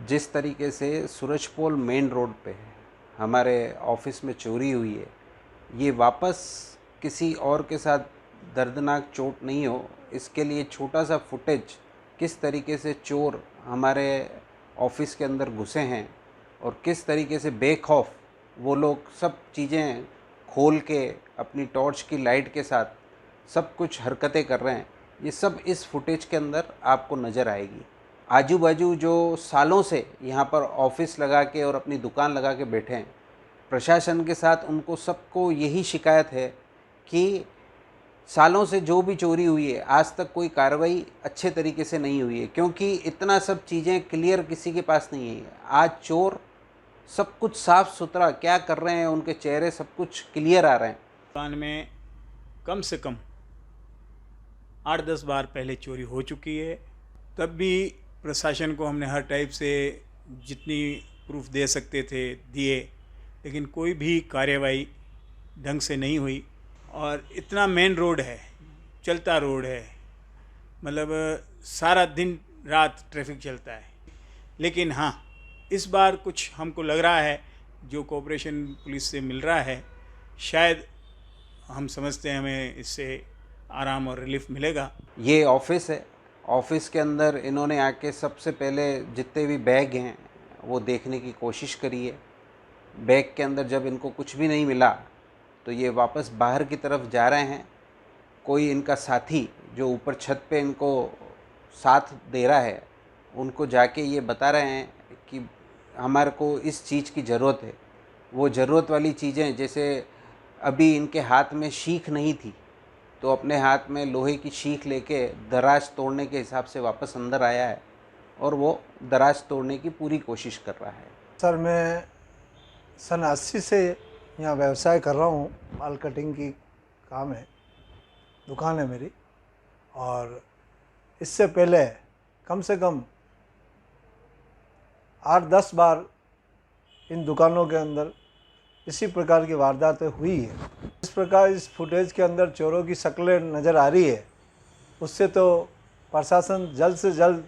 जिस तरीके से सूरजपोल मेन रोड पे हमारे ऑफिस में चोरी हुई है, ये वापस किसी और के साथ दर्दनाक चोट नहीं हो, इसके लिए छोटा सा फुटेज किस तरीके से चोर हमारे ऑफिस के अंदर घुसे हैं और किस तरीके से बेखौफ वो लोग सब चीज़ें खोल के अपनी टॉर्च की लाइट के साथ सब कुछ हरकतें कर रहे हैं, ये सब इस फुटेज के अंदर आपको नज़र आएगी। आजू बाजू जो सालों से यहाँ पर ऑफिस लगा के और अपनी दुकान लगा के बैठे हैं, प्रशासन के साथ उनको सबको यही शिकायत है कि सालों से जो भी चोरी हुई है आज तक कोई कार्रवाई अच्छे तरीके से नहीं हुई है, क्योंकि इतना सब चीज़ें क्लियर किसी के पास नहीं है। आज चोर सब कुछ साफ़ सुथरा क्या कर रहे हैं, उनके चेहरे सब कुछ क्लियर आ रहे हैं। दुकान में कम से कम 8-10 बार पहले चोरी हो चुकी है। तब भी प्रशासन को हमने हर टाइप से जितनी प्रूफ दे सकते थे दिए, लेकिन कोई भी कार्रवाई ढंग से नहीं हुई। और इतना मेन रोड है, चलता रोड है, मतलब सारा दिन रात ट्रैफिक चलता है। लेकिन हाँ, इस बार कुछ हमको लग रहा है जो कोऑपरेशन पुलिस से मिल रहा है, शायद हम समझते हैं हमें इससे आराम और रिलीफ मिलेगा। ये ऑफिस है, ऑफिस के अंदर इन्होंने आके सबसे पहले जितने भी बैग हैं वो देखने की कोशिश करी है। बैग के अंदर जब इनको कुछ भी नहीं मिला तो ये वापस बाहर की तरफ जा रहे हैं। कोई इनका साथी जो ऊपर छत पे इनको साथ दे रहा है, उनको जाके ये बता रहे हैं कि हमारे को इस चीज़ की ज़रूरत है। वो ज़रूरत वाली चीज़ें, जैसे अभी इनके हाथ में शीख नहीं थी तो अपने हाथ में लोहे की शीख लेके दराज तोड़ने के हिसाब से वापस अंदर आया है और वो दराज तोड़ने की पूरी कोशिश कर रहा है। सर, मैं सन 80 से यहाँ व्यवसाय कर रहा हूँ। बाल कटिंग की काम है, दुकान है मेरी। और इससे पहले कम से कम 8-10 बार इन दुकानों के अंदर इसी प्रकार की वारदातें हुई है। इस प्रकार इस फुटेज के अंदर चोरों की शक्लें नज़र आ रही है, उससे तो प्रशासन जल्द से जल्द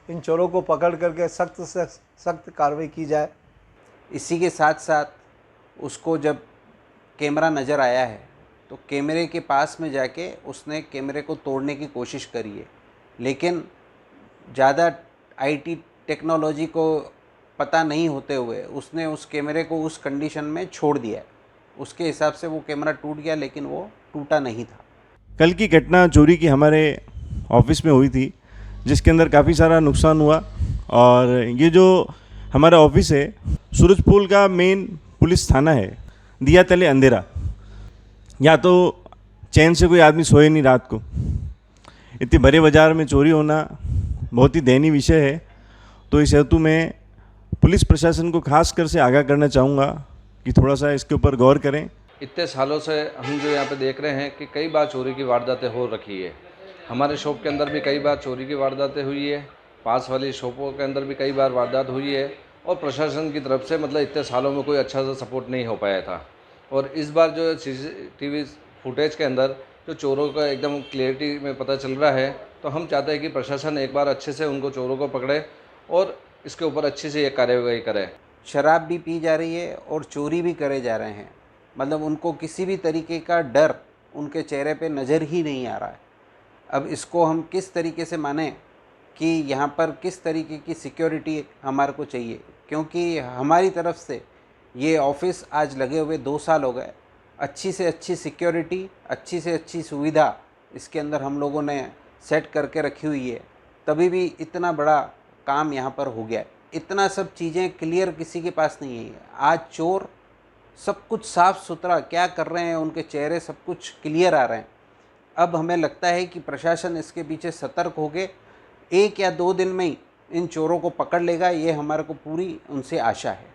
इन चोरों को पकड़ करके सख्त से सख्त कार्रवाई की जाए। इसी के साथ साथ उसको जब कैमरा नज़र आया है तो कैमरे के पास में जाके उसने कैमरे को तोड़ने की कोशिश करी है, लेकिन ज़्यादा आईटी टेक्नोलॉजी को पता नहीं होते हुए उसने उस कैमरे को उस कंडीशन में छोड़ दिया। उसके हिसाब से वो कैमरा टूट गया, लेकिन वो टूटा नहीं था। कल की घटना चोरी की हमारे ऑफिस में हुई थी, जिसके अंदर काफ़ी सारा नुकसान हुआ। और ये जो हमारा ऑफिस है, सूरजपोल का मेन पुलिस थाना है, दिया तले अंधेरा। या तो चैन से कोई आदमी सोए नहीं रात को। इतने बड़े बाज़ार में चोरी होना बहुत ही दयनीय विषय है। तो इस हेतु में पुलिस प्रशासन को खास कर से आगाह करना चाहूँगा कि थोड़ा सा इसके ऊपर गौर करें। इतने सालों से हम जो यहाँ पे देख रहे हैं कि कई बार चोरी की वारदातें हो रखी है। हमारे शॉप के अंदर भी कई बार चोरी की वारदातें हुई है, पास वाली शॉपों के अंदर भी कई बार वारदात हुई है। और प्रशासन की तरफ से मतलब इतने सालों में कोई अच्छा सा सपोर्ट नहीं हो पाया था। और इस बार जो CCTV फुटेज के अंदर जो चोरों का एकदम क्लियरिटी में पता चल रहा है, तो हम चाहते हैं कि प्रशासन एक बार अच्छे से उनको चोरों को पकड़े और इसके ऊपर अच्छी से एक कार्रवाई करे। शराब भी पी जा रही है और चोरी भी करे जा रहे हैं, मतलब उनको किसी भी तरीके का डर उनके चेहरे पे नज़र ही नहीं आ रहा है। अब इसको हम किस तरीके से माने कि यहाँ पर किस तरीके की सिक्योरिटी हमारे को चाहिए, क्योंकि हमारी तरफ से ये ऑफिस आज लगे हुए 2 साल हो गए। अच्छी से अच्छी सिक्योरिटी, अच्छी से अच्छी सुविधा इसके अंदर हम लोगों ने सेट करके रखी हुई है, तभी भी इतना बड़ा काम यहाँ पर हो गया है। इतना सब चीज़ें क्लियर किसी के पास नहीं है। आज चोर सब कुछ साफ़ सुथरा क्या कर रहे हैं, उनके चेहरे सब कुछ क्लियर आ रहे हैं। अब हमें लगता है कि प्रशासन इसके पीछे सतर्क हो गए 1 या 2 दिन में ही इन चोरों को पकड़ लेगा, ये हमारे को पूरी उनसे आशा है।